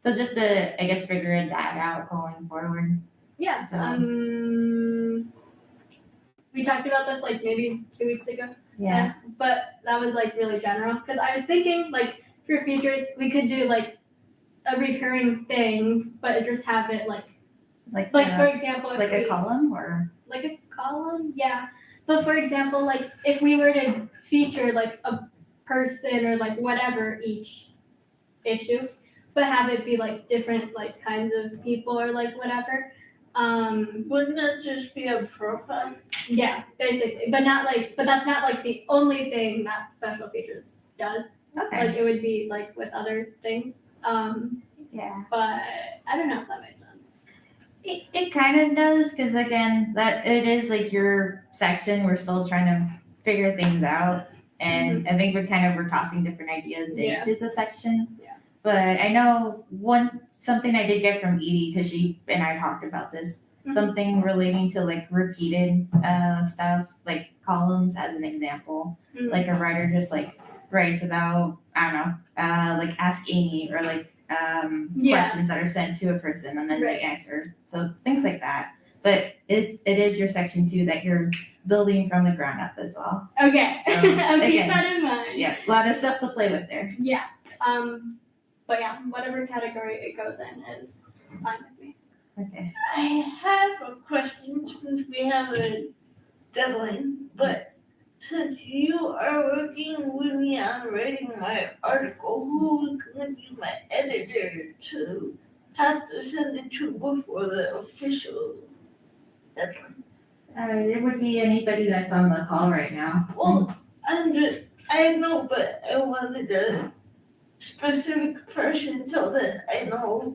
So just to, I guess, figure that out going forward. Yeah. So- We talked about this like maybe 2 weeks ago. Yeah. But that was like really general because I was thinking like for features we could do like a recurring thing, but just have it like for example, if like a we- column or like a column, yeah. But for example, like if we were to feature like a person or like whatever each issue, but have it be like different like kinds of people or like whatever. Wouldn't that just be a profile? Yeah, basically, but that's not like the only thing that special features does. okay. Like it would be like with other things. Yeah. But I don't know if that makes sense. It kind of does because again, that it is like your section. We're still trying to figure things out, and I think we're tossing different ideas Yeah. into the section. Yeah. But I know something I did get from Edie because she and I talked about this. Something relating to like repeated stuff, like columns as an example. Mhm. Like a writer just like writes about, I don't know, like Ask Amy or like questions that are sent to a person and then they Right. answer. So things like that. But it is your section too that you're building from the ground up as well. Okay, So, I'll keep again, that in mind. Yeah, a lot of stuff to play with there. Yeah. But yeah, whatever category it goes in is fine with me. Okay. I have a question since we have a deadline, but since you are working with me on writing my article, who is gonna be my editor to have to send it to before the official deadline? It would be anybody that's on the call right now. Well, I know, but I wanted a specific person so that I know,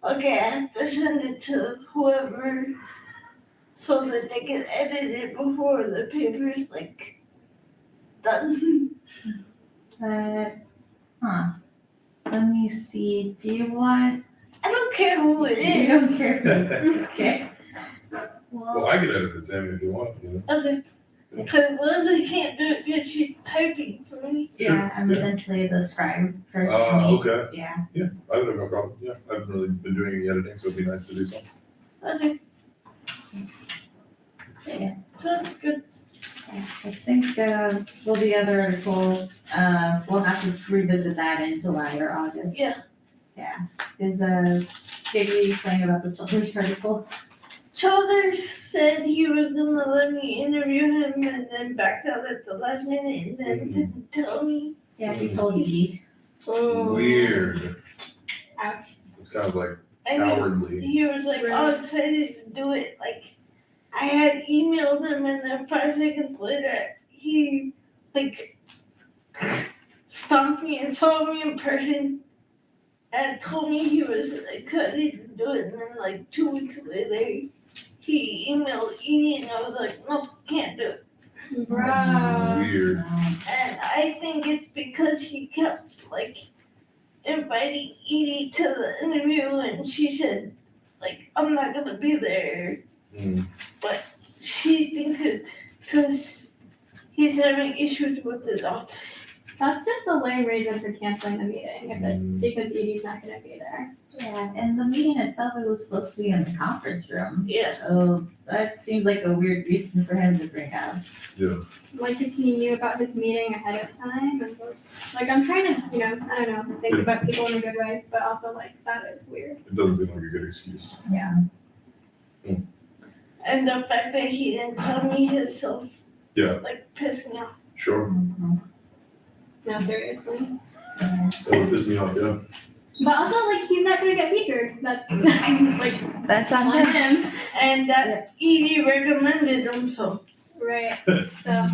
okay, I have to send it to whoever so that they can edit it before the paper's like done. But, let me see. Do you want? I don't care who it You is. don't care. Okay. Well, I can edit it, Tammy, if you want, you know. Okay. Because Leslie can't do it because she's typing for me. Yeah, I'm essentially the scribe person. Okay. Yeah. Yeah, I don't have no problem. Yeah, I haven't really been doing any editing, so it'd be nice to do something. Okay, Yeah. sounds good. I think we'll the other article, we'll have to revisit that in July or August. Yeah. Yeah, is, Katie explain about the children's article? Childers said he was gonna let me interview him and then backed out at the last minute and then didn't tell me. Yeah, he told Edie. Oh. Weird. Ouch. It's kind of like I mean, cowardly. he was like all excited to do it. Like I had emailed him and then 5 seconds later he like stomped me and saw me in person and told me he was excited to do it. And then like 2 weeks later he emailed Edie and I was like, nope, can't do it. Bruh. Weird. And I think it's because he kept like inviting Edie to the interview and she said like, I'm not gonna be there. Mm. She thinks it's because he's having issues with his office. That's just a lame reason for canceling the meeting if it's Mm. because Edie's not gonna be there. Yeah, and the meeting itself, it was supposed to be in the conference room. Yeah. So that seemed like a weird reason for him to bring up. Yeah. Like if he knew about his meeting ahead of time and was like, I'm trying to, I don't know, think about people in a good way, but also like that is weird. It doesn't seem like a good excuse. Yeah. And the fact that he didn't tell me himself Yeah. like pissed me off. Sure. No, seriously. That would piss me off, yeah. But also like he's not gonna get featured. That's like That's on him. And that Edie recommended him, so Right. So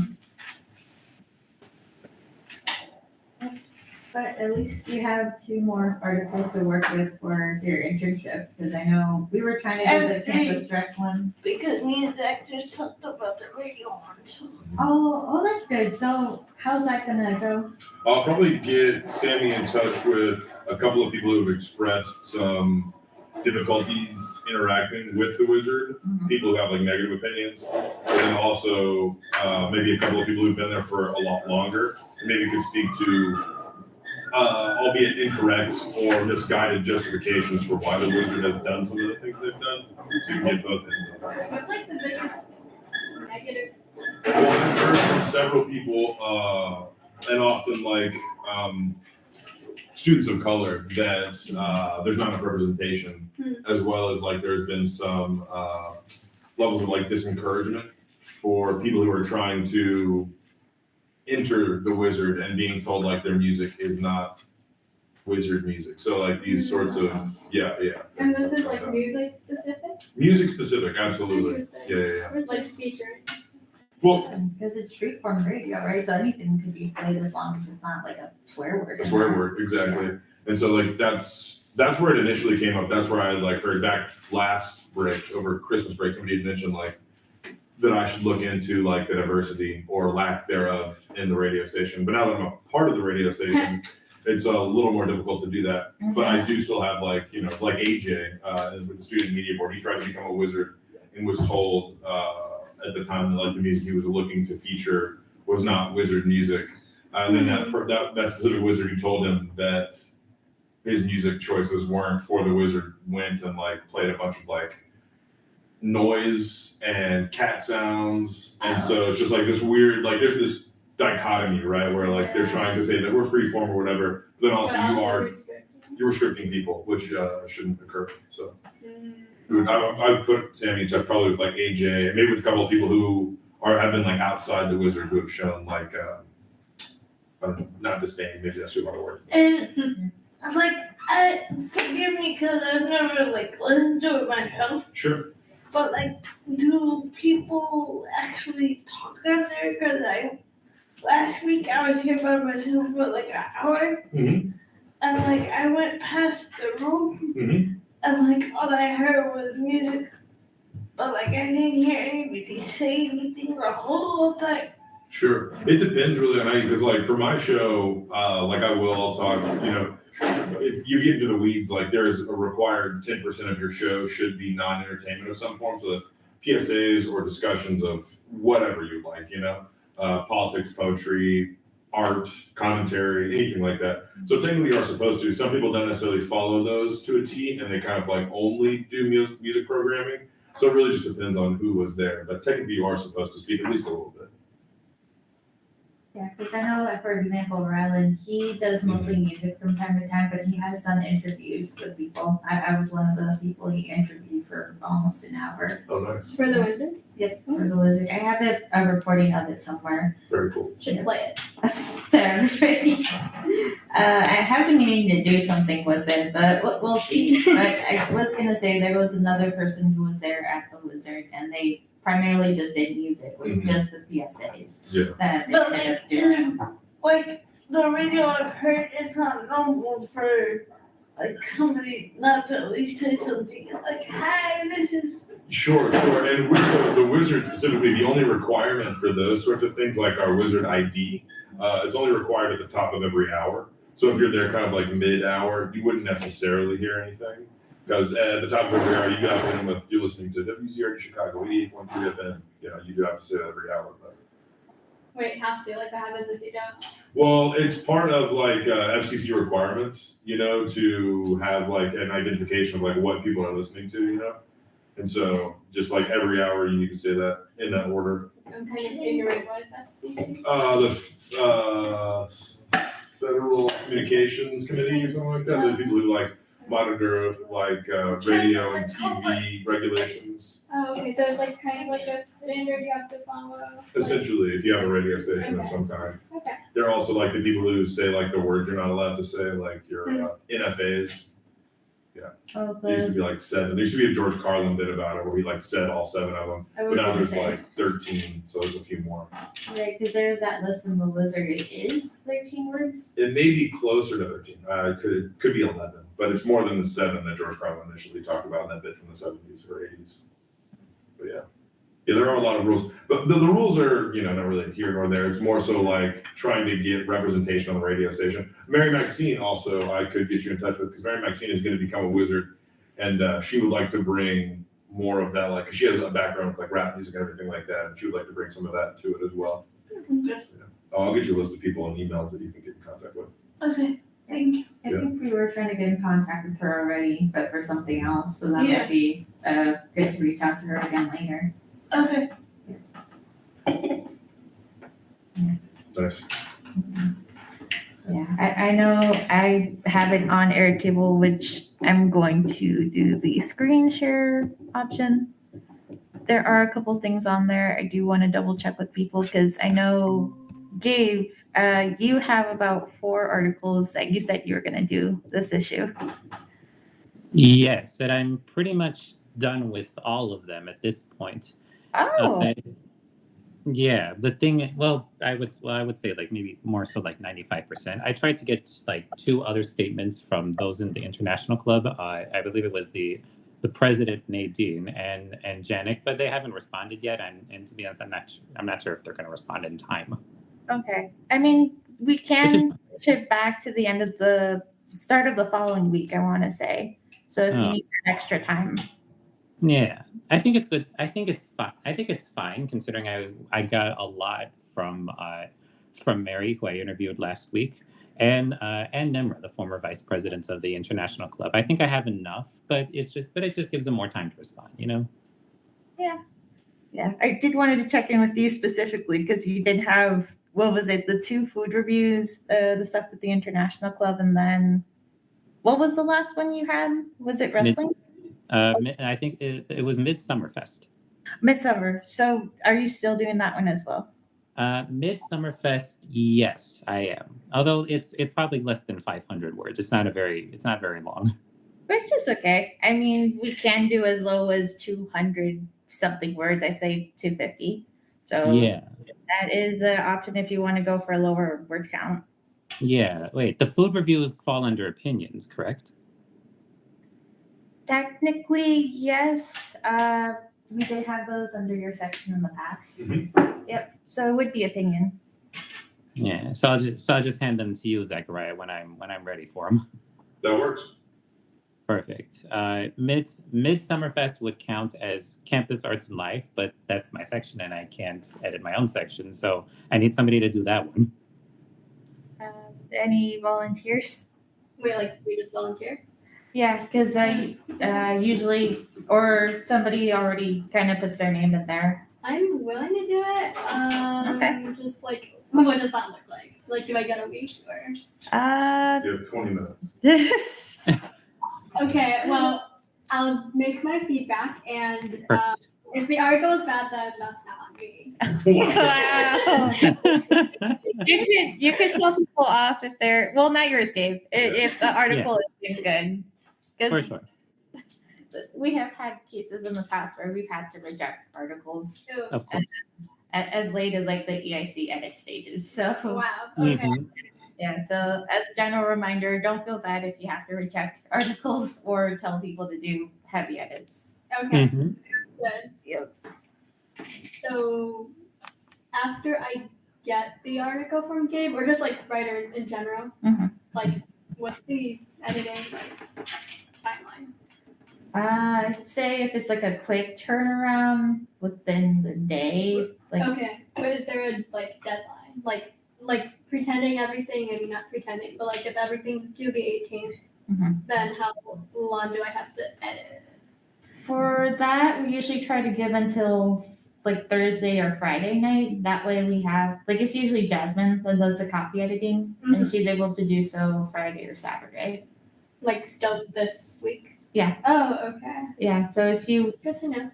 But at least you have 2 more articles to work with for your internship, because I know we were trying to do the And campus direct one. because me and Zach just talked about the radio one, so Oh, that's good. So how's that gonna go? I'll probably get Sammy in touch with a couple of people who have expressed some difficulties interacting with the wizard, people who have like negative opinions, and then also maybe a couple of people who've been there for a lot longer, maybe could speak to albeit incorrect or misguided justifications for why the wizard has done some of the things they've done. So you can get both ends of it. What's like the biggest negative? Well, I've heard from several people, and often like students of color, that there's not enough representation, as well as like there's been some levels of like disencouragement for people who are trying to enter the wizard and being told like their music is not wizard music. So like these sorts of yeah. And this is like music specific? Music specific, absolutely. Interesting. Yeah. Or like featuring? Well, Because it's freeform radio, right? So anything could be played as long as it's not like a swear word. a swear word, exactly. And so like that's where it initially came up. That's where I like heard back last break, over Christmas break, somebody had mentioned like that I should look into like the diversity or lack thereof in the radio station. But now that I'm a part of the radio station, it's a little more difficult to do that. But I do still have like, you know, like AJ with the student media board, he tried to become a wizard and was told at the time that like the music he was looking to feature was not wizard music. And then that specific wizard who told him that his music choices weren't for the wizard went and like played a bunch of like noise and cat sounds. And so it's just like this weird, like there's this dichotomy, right? Where like they're trying to say that we're free form or whatever, but then also you're restricting people, which shouldn't occur. So I would put Sammy in touch probably with like AJ, and maybe with a couple of people who have been like outside the wizard who have shown like I don't know, not disdain, maybe that's too long a word. And like, forgive me because I've never like listened to it myself. Sure. But like, do people actually talk down there? Because last week I was here by myself for like an hour, Mm-hmm. and like I went past the room, Mm-hmm. and like all I heard was music, but like I didn't hear anybody say anything the whole time. Sure. It depends really on how you, because like for my show, like I'll talk, you know, if you get into the weeds, like there's a required 10% of your show should be non-entertainment of some form. So that's PSAs or discussions of whatever you like, you know, politics, poetry, art, commentary, anything like that. So technically you are supposed to. Some people don't necessarily follow those to a T and they kind of like only do music programming. So it really just depends on who was there. But technically you are supposed to speak at least a little bit. Yeah, because I know that, for example, Rylan, he does mostly music from time to time, but he has done interviews with people. I was one of the people he interviewed for almost an hour. Oh, nice. For the wizard? Yep, for the lizard. I have a recording of it somewhere. Very cool. Should play it. To everybody. I have been meaning to do something with it, but we'll see. But I was gonna say there was another person who was there at the Wizard, and they primarily just did music with just the PSAs. Yeah. That they But ended up doing. like the radio I've heard, it's not normal for like somebody not to at least say something like, "Hi, this is." Sure. And with the wizard specifically, the only requirement for those sorts of things, like our wizard ID, it's only required at the top of every hour. So if you're there kind of like mid-hour, you wouldn't necessarily hear anything. Because at the top of every hour, you do have to hit them if you're listening to WCRD Chicago 88.3 FM, you know, you do have to say that every hour. But. Wait, have to, like what happens if you don't? Well, it's part of like FCC requirements, you know, to have like an identification of like what people are listening to, you know. And so just like every hour, you need to say that in that order. I'm kind of ignorant. What is FCC? The Federal Communications Committee or something like that. The people who like monitor like radio and TV regulations. Oh, okay. So it's like kind of like a standard you have to follow. Essentially, if you have a radio station of some kind. Okay. They're also like the people who say like the words you're not allowed to say, like your NFAs. Oh, There used to be like 7. There used to be a George Carlin bit about it where he like said all 7 of them. I But was now gonna there's say, like 13, so there's a few more. right, because there's that list in the Wizard. It is 13 words. It may be closer to 13. Could be 11, but it's more than the 7 that George Carlin initially talked about in that bit from the 70s or 80s. But yeah, there are a lot of rules, but the rules are, you know, not really here nor there. It's more so like trying to get representation on the radio station. Mary Maxine also, I could get you in touch with, because Mary Maxine is going to become a wizard, and she would like to bring more of that, like, 'cause she has a background with like rap music and everything like that, and she would like to bring some of that to it as well. Okay. I'll get you a list of people and emails that you can get in contact with. Okay. Thank you. I think we were trying to get in contact with her already, but for something else, so that Yeah. might be good to reach out to her again later. Okay. Nice. Yeah, I know I have an on-air table, which I'm going to do the screen share option. There are a couple things on there I do want to double check with people because I know, Gabe, you have about 4 articles that you said you were going to do this issue. Yes, and I'm pretty much done with all of them at this point. Oh, Yeah, the thing, well, I would say like maybe more so like 95%. I tried to get like 2 other statements from those in the international club. I believe it was the president Nadine and Janik, but they haven't responded yet. And to be honest, I'm not sure if they're going to respond in time. okay. I mean, we Which is can push it back to the end of the start of the following week, I want to say. So if you Oh. need extra time. Yeah, I think it's good. I think it's fine. I think it's fine considering I got a lot from Mary, who I interviewed last week, and Nemra, the former vice president of the international club. I think I have enough, but it just gives them more time to respond. You know. Yeah, I did wanted to check in with you specifically because you did have, what was it, the 2 food reviews, the stuff with the international club, and then what was the last one you had? Was it wrestling? I think it was Midsummerfest. Midsummer. So are you still doing that one as well? Midsummerfest, yes, I am. Although it's probably less than 500 words. It's not very long. Which is okay. I mean, we can do as low as 200 something words. I say 250. So Yeah. that is an option if you want to go for a lower word count. Yeah. Wait, the food reviews fall under opinions, correct? Technically, yes. We did have those under your section in the past. Yep. So it would be opinion. Yeah. So I'll just hand them to you, Zachariah, when I'm ready for them. That works. Perfect. Midsummerfest would count as Campus Arts and Life, but that's my section, and I can't edit my own section, so I need somebody to do that one. Any volunteers? Wait, like we just volunteer? Yeah, because I usually, or somebody already kind of puts their name in there. I'm willing to do it. Okay. Just like, what does that look like? Like, do I get a week or? You have 20 minutes. Okay, well, I'll make my feedback, and Perfect. if the article is bad, then that's not on me. Wow. You could tell people off if they're, well, not yours, Gabe, if the article isn't good. For Because sure. we have had cases in the past where we've had to reject articles Ew. Of course. as late as like the EIC edit stages. So Wow. Okay. Mhm. yeah, so as a general reminder, don't feel bad if you have to reject articles or tell people to do heavy edits. Okay. Mhm. Good. Yep. So, after I get the article from Gabe, or just like writers in general, Mhm. like, what's the editing timeline? I'd say if it's like a quick turnaround within the day, like Okay, but is there a like deadline? Like pretending everything, I mean not pretending, but like if everything's due the 18th, Mhm. then how long do I have to edit? for that, we usually try to give until like Thursday or Friday night. That way we have, like, it's usually Jasmine that does the copy editing, and she's able to do so Friday or Saturday. Like still this week? Yeah. Oh, okay. Yeah, so if you Good to know.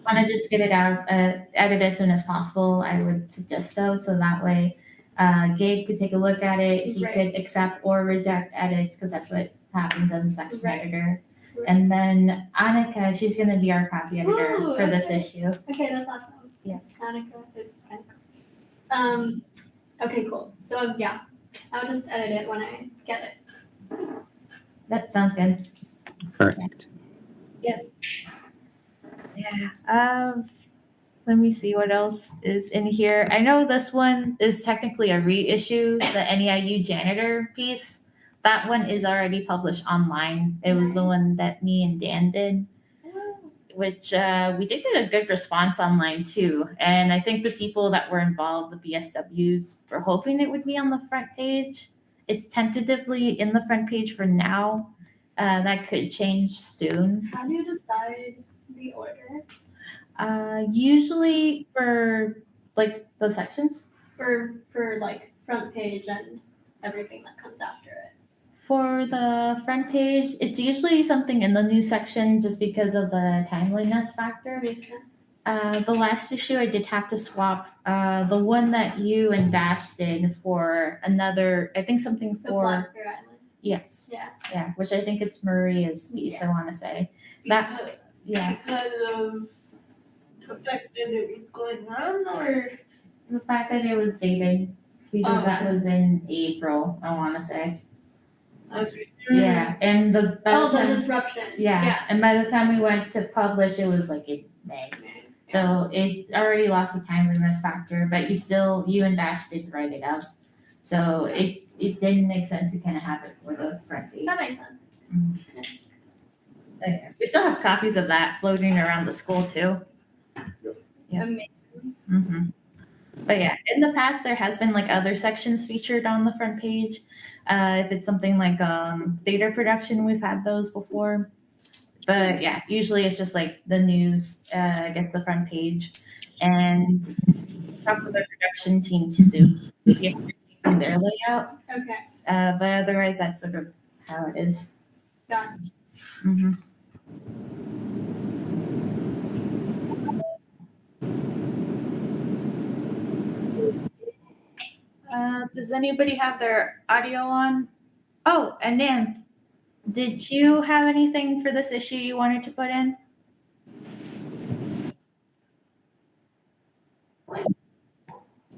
want to just get it out, edit as soon as possible, I would suggest so. So that way, Gabe could take a look at it. He Right. could accept or reject edits because that's what happens as a section Right. editor. Right. And then Annika, she's going to be our copy editor Ooh, for this okay. issue. Okay, that's awesome. Yeah. Annika is kind of cool. Okay, cool. So yeah, I'll just edit it when I get it. That sounds good. Perfect. Yeah. Let me see what else is in here. I know this one is technically a reissue, the NEIU janitor piece. That one is already published online. It was the one that me and Dan did, which we did get a good response online too. And I think the people that were involved, the BSWs, were hoping it would be on the front page. It's tentatively in the front page for now. That could change soon. How do you decide the order Usually for like the sections. for like front page and everything that comes after it? For the front page, it's usually something in the news section just because of the timeliness factor. Makes sense. The last issue I did have to swap the one that you and Dash did for another, I think something The for, Black Bear Island. yes. Yeah. Yeah, which I think it's Maria's piece, I want to say. That- Because, Yeah, because of the fact that it was going on, or the fact that it was dated, because Oh. that was in April, I want to say. okay. Yeah, and by the Oh, the time- disruption. Yeah, and by the time we went to publish, it was like in May. So it already lost the timeliness factor, but you and Dash did write it up. So it didn't make sense to kind of have it for the front page. That makes sense. Okay. We still have copies of that floating around the school too. Yeah. Amazing. Mm-hmm. But yeah, in the past there has been like other sections featured on the front page. If it's something like theater production, we've had those before. But yeah, usually it's just like the news gets the front page, and talk with the production team too. From their layout. Okay. But otherwise, that's sort of how it is. Done. Mm-hmm. Does anybody have their audio on? Oh, and Nan, did you have anything for this issue you wanted to put in?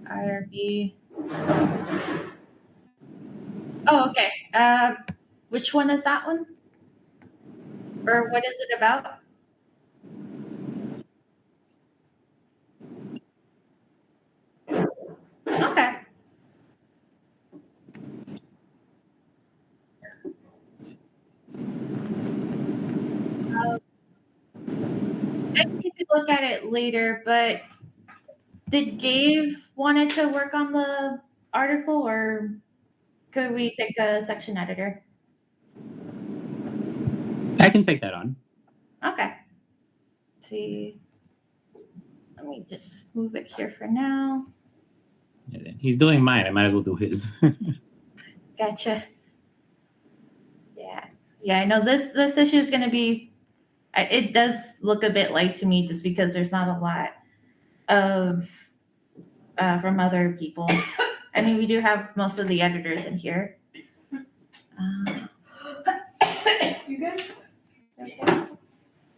IRB. Oh, okay. Which one is that one? Or what is it about? Okay. I can take a look at it later, but did Gabe wanted to work on the article, or could we pick a section editor? I can take that on. Okay. Let's see. Let me just move it here for now. He's doing mine. I might as well do his. Gotcha. Yeah. Yeah, I know this issue is going to be, it does look a bit light to me just because there's not a lot of from other people. I mean, we do have most of the editors in here. You good? Okay.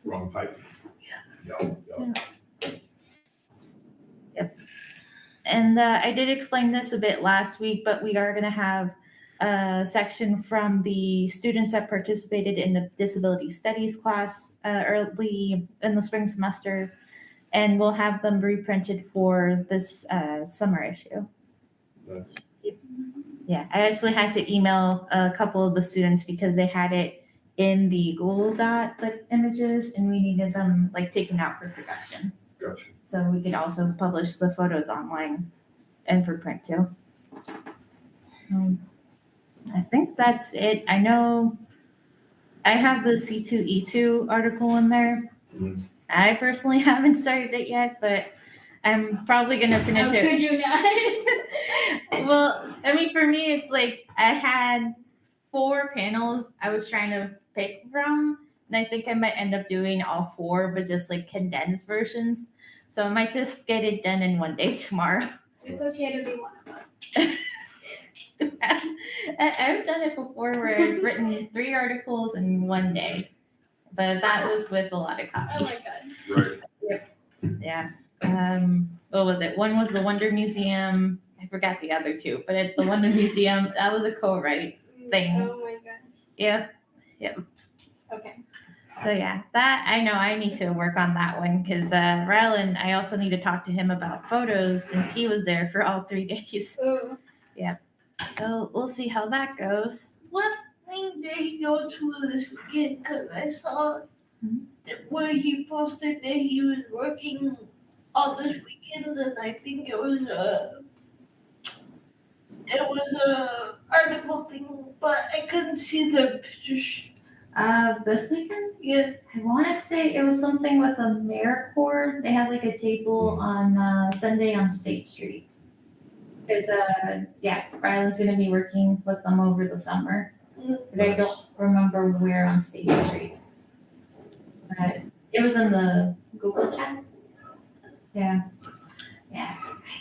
Wrong pipe. Yeah. And I did explain this a bit last week, but we are going to have a section from the students that participated in the disability studies class early in the spring semester, and we'll have them reprinted for this summer issue. Nice. Yeah, I actually had to email a couple of the students because they had it in the Google Doc, the images, and we needed them like taken out for production. Gotcha. So we could also publish the photos online and for print too. I think that's it. I know I have the C2E2 article in there. Mhm. I personally haven't started it yet, but I'm probably going to finish How it. could you not? Well, I mean, for me, it's like I had 4 panels I was trying to pick from, and I think I might end up doing all 4, but just like condensed versions. So I might just get it done in one day tomorrow. It's okay to be one of us. I've done it before where I've written 3 articles in one day, but that was with a lot of Oh copies. my god. Right. Yeah. What was it? One was the Wonder Museum. I forgot the other 2, but at the Wonder Museum, that was a co-write thing. Oh my god. Yep. Okay. So yeah, that I know I need to work on that one because Rylan, I also need to talk to him about photos since he was there for all 3 days. Ooh. So we'll see how that goes. What thing did he go to this weekend? Because I saw that where he posted that he was working all this weekend, and I think it was it was a article thing, but I couldn't see the pictures. This weekend? Yeah. I want to say it was something with AmeriCorps. They had like a table on Sunday on State Street. Because Ryland's gonna be working with them over the summer, but I don't remember where on State Street. But it was in the Google chat. Yeah.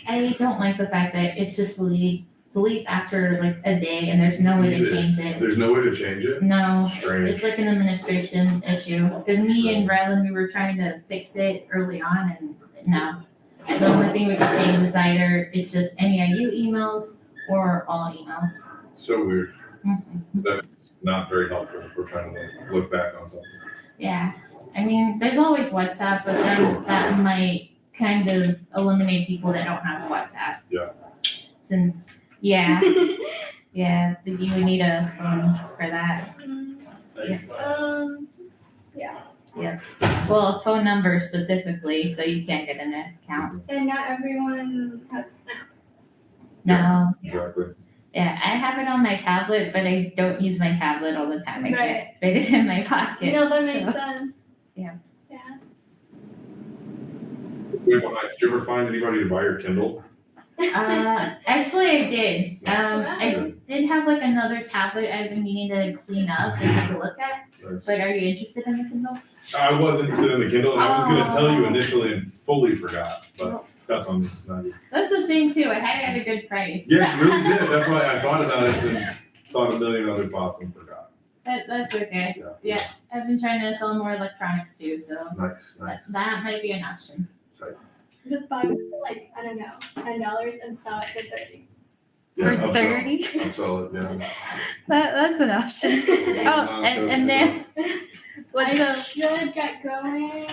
I don't like the fact that it's just deletes after like a day, and there's no way to change it. There's no way to change it? No, Strange. it's like an administration issue. Because me and Ryland, we were trying to fix it early on, and no. The only thing we can change is either it's just NEIU emails or all emails. So weird. Mhm. That's not very helpful if we're trying to like, look back on something. Yeah, I mean, there's always WhatsApp, but then Sure. that might kind of eliminate people that don't have WhatsApp. Yeah. Since, you would need a phone for that. Well, a phone number specifically, so you can't get an account. And not everyone has Snap. No. Exactly. Yeah, I have it on my tablet, but I don't use my tablet all the time. I can't fit it in my pocket. No, that makes sense. Yeah. Wait, did you ever find anybody to buy your Kindle? Actually, I did. I did have like another tablet I've been meaning to clean up and take a look at. Nice. But are you interested in the Kindle? I was interested in the Kindle, and I was going to tell you initially and fully forgot, but that's on me. That's a shame too. I had it at a good price. Yeah, you really did. That's why I thought about it and thought a million other thoughts and forgot. That's okay. Yeah. I've been trying to sell more electronics too, so Nice. that might be an option. Just buy it for like, I don't know, $10 and sell it for $30. Yeah, For upsell. 30? Upsell it, yeah. That's an option. Oh, and then what's up? I should get going.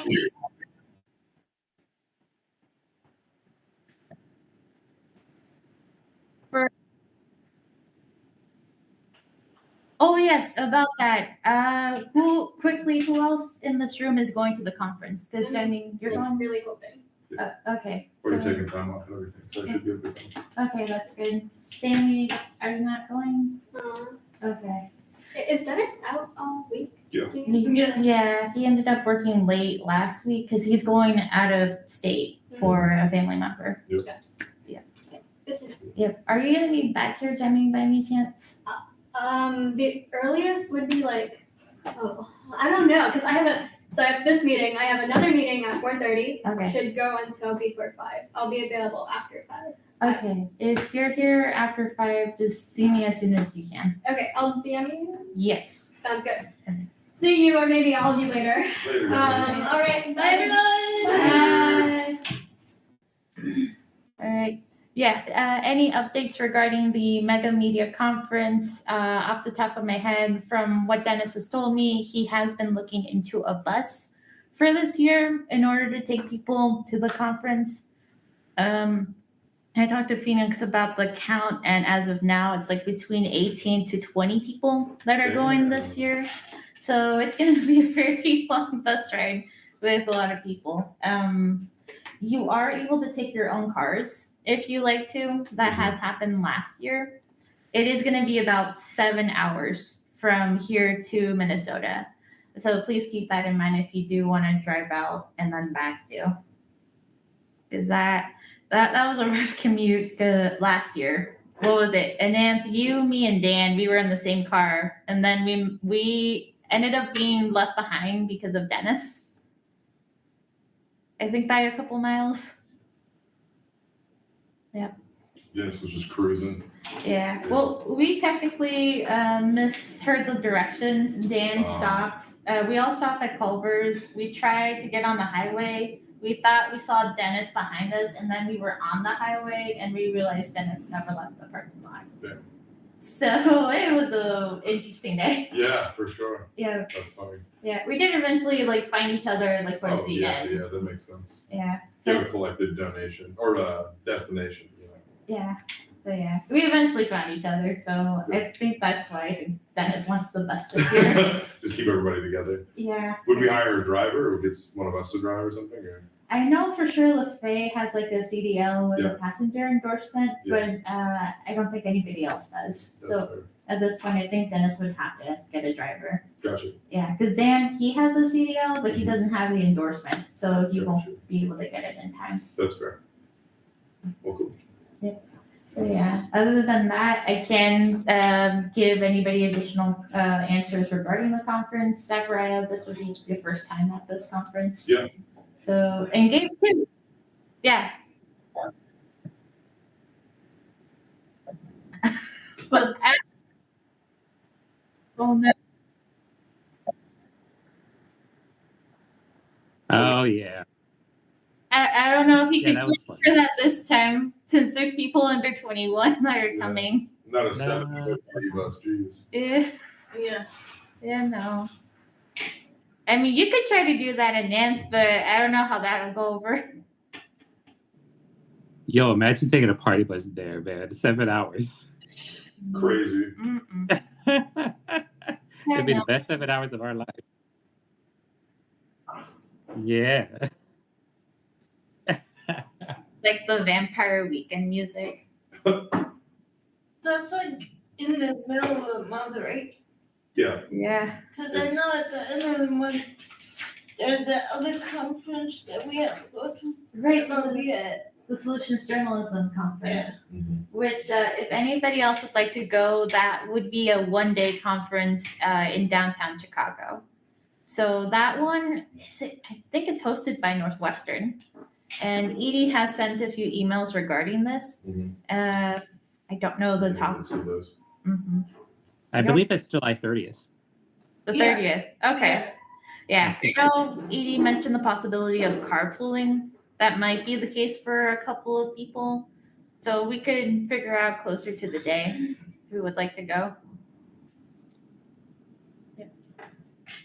Oh yes, about that. Who else in this room is going to the conference? Because I mean, you're I'm going. really hoping. Okay. Already So, taking time off and everything, so I should be able to. okay, that's good. Sammy, are you not going? Uh, Okay. is Dennis out all week? Yeah. He ended up working late last week because he's going out of state for a family member. Good to know. Yep. Are you gonna be back here, Jemmy, by any chance? The earliest would be like, I don't know, because I have this meeting, I have another meeting at 4:30. Okay. Should go until before 5. I'll be available after 5. Okay. If you're here after 5, just see me as soon as you can. Okay, I'll DM you. Yes. Sounds good. See you, or maybe I'll be later. Later, guys. All right, bye everyone. Bye. All right. Yeah. Any updates regarding the Mega Media Conference? Off the top of my head, from what Dennis has told me, he has been looking into a bus for this year in order to take people to the conference. I talked to Phoenix about the count, and as of now, it's like between 18 to 20 people that are going this year. So it's going to be a very long bus ride with a lot of people. You are able to take your own cars if you like to. That has happened last year. It is going to be about 7 hours from here to Minnesota. So please keep that in mind if you do want to drive out and then back too. Because that was a rough commute last year. What was it? And you, me, and Dan, we were in the same car, and then we ended up being left behind because of Dennis. I think by a couple miles. Dennis was just cruising. Yeah. Well, we technically misheard the directions. Dan stopped. We all stopped at Culver's. We tried to get on the highway. We thought we saw Dennis behind us, and then we were on the highway, and we realized Dennis never left the parking lot. Yeah. So it was a interesting day. Yeah, for sure. Yeah. That's funny. Yeah. We did eventually find each other towards the end. Yeah, that makes sense. Yeah. You have a collected donation or destination. Yeah. So yeah, we eventually found each other. So I think that's why Dennis wants the bus this year. Just keep everybody together. Yeah. Would we hire a driver or get one of us to drive or something? Or? I know for sure LaFay has like a CDL with Yeah. a passenger endorsement, Yeah. but I don't think anybody else does. That's So fair. at this point, I think Dennis would have to get a driver. Gotcha. Yeah, because Dan, he has a CDL, but he doesn't have the endorsement, so he Gotcha. won't be able to get it in time. That's fair. Well, cool. So yeah, other than that, I can give anybody additional answers regarding the conference. Zachariah, this would be your first time at this conference. Yeah. So, and Gabe too. Yeah. But oh no. Oh yeah. I don't know if you Yeah, could that was sleep fun. for that this time, since there's people under 21 that are Yeah. coming. Not a No. 7 bus, jeez. Yeah. Yeah, no. I mean, you could try to do that in Nth, but I don't know how that would go over. Yo, imagine taking a party bus there, man. 7 hours. Crazy. Mm-mm. It'd be the best 7 hours of our life. Yeah. Like the Vampire Weekend music. That's like in the middle of the month, right? Yeah. Yeah. Because I know at the end of the month, there's the other conference that we have to go to. Right, No, the, yet. the Solutions Journalism Conference. Mm-hmm. Which, if anybody else would like to go, that would be a one-day conference in downtown Chicago. So that one, I think it's hosted by Northwestern. And Edie has sent a few emails regarding this. I don't know the top. Mm-hmm. I believe that's July 30th. The 30th. Okay. Yeah. Okay. I know Edie mentioned the possibility of carpooling. That might be the case for a couple of people. So we could figure out closer to the day who would like to go. Yep.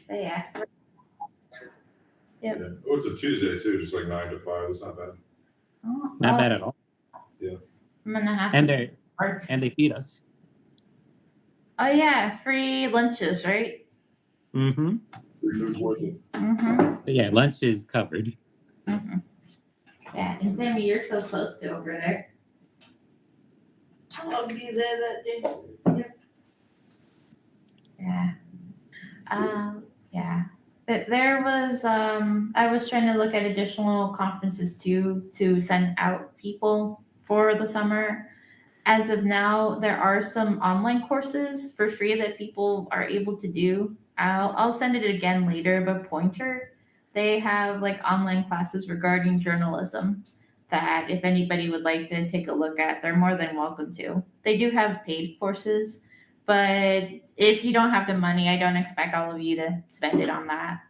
But yeah. Yep. Yeah. Oh, it's a Tuesday too, just like 9 to 5. It's not bad. Oh, Not bad at all. I'm gonna have And to. they feed us. Oh yeah, free lunches, right? Mm-hmm. Free food's worth it. Mm-hmm. But yeah, lunch is covered. Mm-hmm. Yeah, and Sammy, you're so close to over there. I'll be there that day. Yeah. Yeah. There was I was trying to look at additional conferences too to send out people for the summer. As of now, there are some online courses for free that people are able to do. I'll send it again later, but Pointer, they have like online classes regarding journalism that if anybody would like to take a look at, they're more than welcome to. They do have paid courses, but if you don't have the money, I don't expect all of you to spend it on that.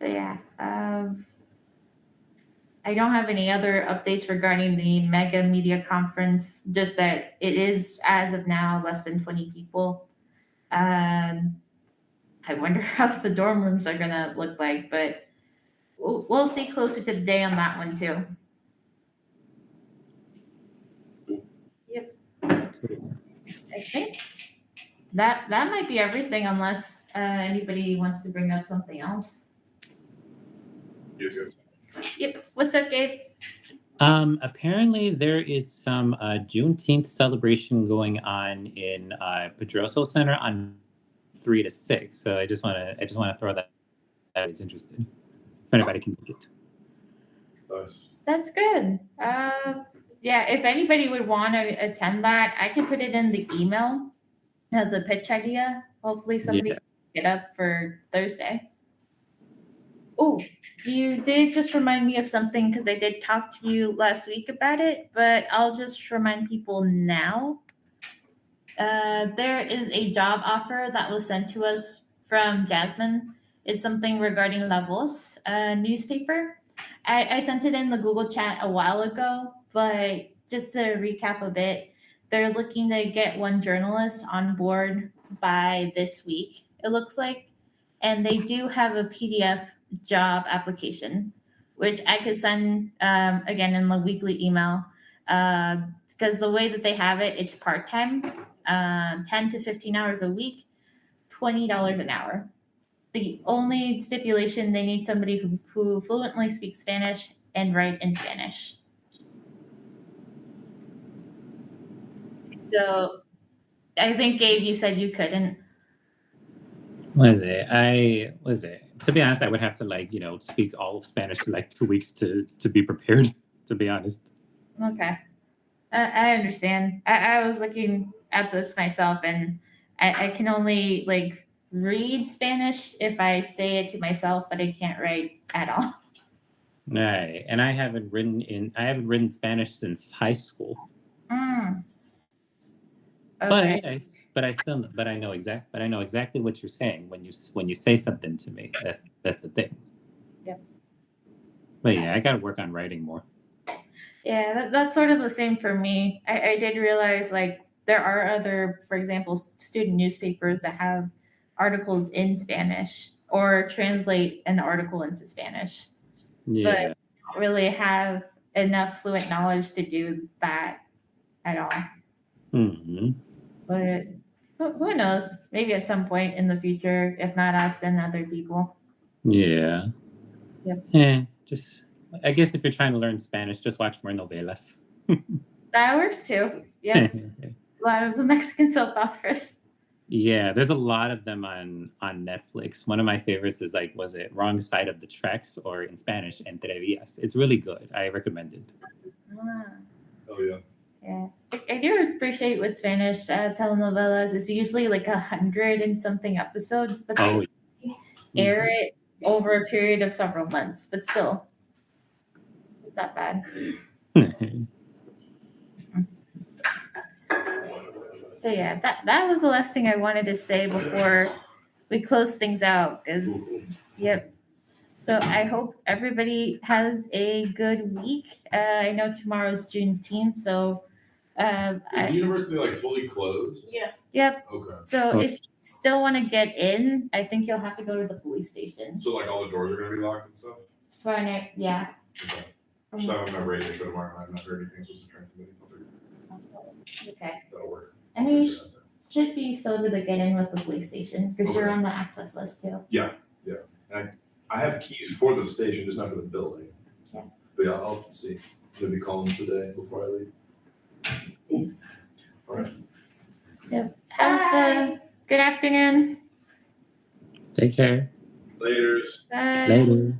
So yeah, I don't have any other updates regarding the Mega Media Conference, just that it is, as of now, less than 20 people. I wonder how the dorm rooms are gonna look like, but we'll see closer to the day on that one too. Yep. I think that might be everything, unless anybody wants to bring up something else. Yes. Yep. What's up, Gabe? Apparently there is some Juneteenth celebration going on in Pedroso Center on 3 to 6. So I just want to throw that out is interested. If anybody can make it. Nice. That's good. Yeah, if anybody would want to attend that, I can put it in the email as a pitch idea. Hopefully somebody can get up for Thursday. Oh, you did just remind me of something because I did talk to you last week about it, but I'll just remind people now. There is a job offer that was sent to us from Jasmine. It's something regarding La Voz newspaper. I sent it in the Google chat a while ago, but just to recap a bit, they're looking to get one journalist on board by this week, it looks like. And they do have a PDF job application, which I could send again in the weekly email. Because the way that they have it, it's part-time, 10 to 15 hours a week, $20 an hour. The only stipulation, they need somebody who fluently speaks Spanish and write in Spanish. So I think, Gabe, you said you couldn't. Was it? To be honest, I would have to speak all of Spanish for like 2 weeks to be prepared. To be honest. Okay. I understand. I was looking at this myself, and I can only read Spanish if I say it to myself, but I can't write at all. Right, and I haven't written Spanish since high school. Okay. But I know exactly what you're saying when you say something to me. That's the thing. Yep. But yeah, I got to work on writing more. Yeah, that's sort of the same for me. I did realize there are other, for example, student newspapers that have articles in Spanish or translate an article into Spanish. Yeah. But I don't really have enough fluent knowledge to do that at all. Mm-hmm. But who knows? Maybe at some point in the future, if not us, then other people. Yeah. Yep. Yeah. I guess if you're trying to learn Spanish, just watch more novelas. That works too. Yep. A lot of the Mexican soap operas. Yeah, there's a lot of them on Netflix. One of my favorites is was it Wrong Side of the Tracks, or in Spanish, Entre Vías. It's really good. I recommend it. Oh yeah. Yeah, I do appreciate with Spanish telenovelas. It's usually 100 and something episodes, but they air it over a period of several months. But still, it's not bad. So yeah, that was the last thing I wanted to say before we close things out. Yep. So I hope everybody has a good week. I know tomorrow's Juneteenth, so Is the university fully closed? Yeah. Yep. Okay. So if you still want to get in, I think you'll have to go to the police station. So all the doors are gonna be locked and stuff? So yeah. Okay. Just have them radio show tomorrow. I've not heard anything supposed to transmit. Okay. That'll work. And you should be sober to get in with the police station because you're on the access list too. I have keys for the station, just not for the building. Yeah. But yeah, I'll see. Maybe call them today before I leave. All right. Yep. Have a good afternoon. Take care. Laters. Bye. Later.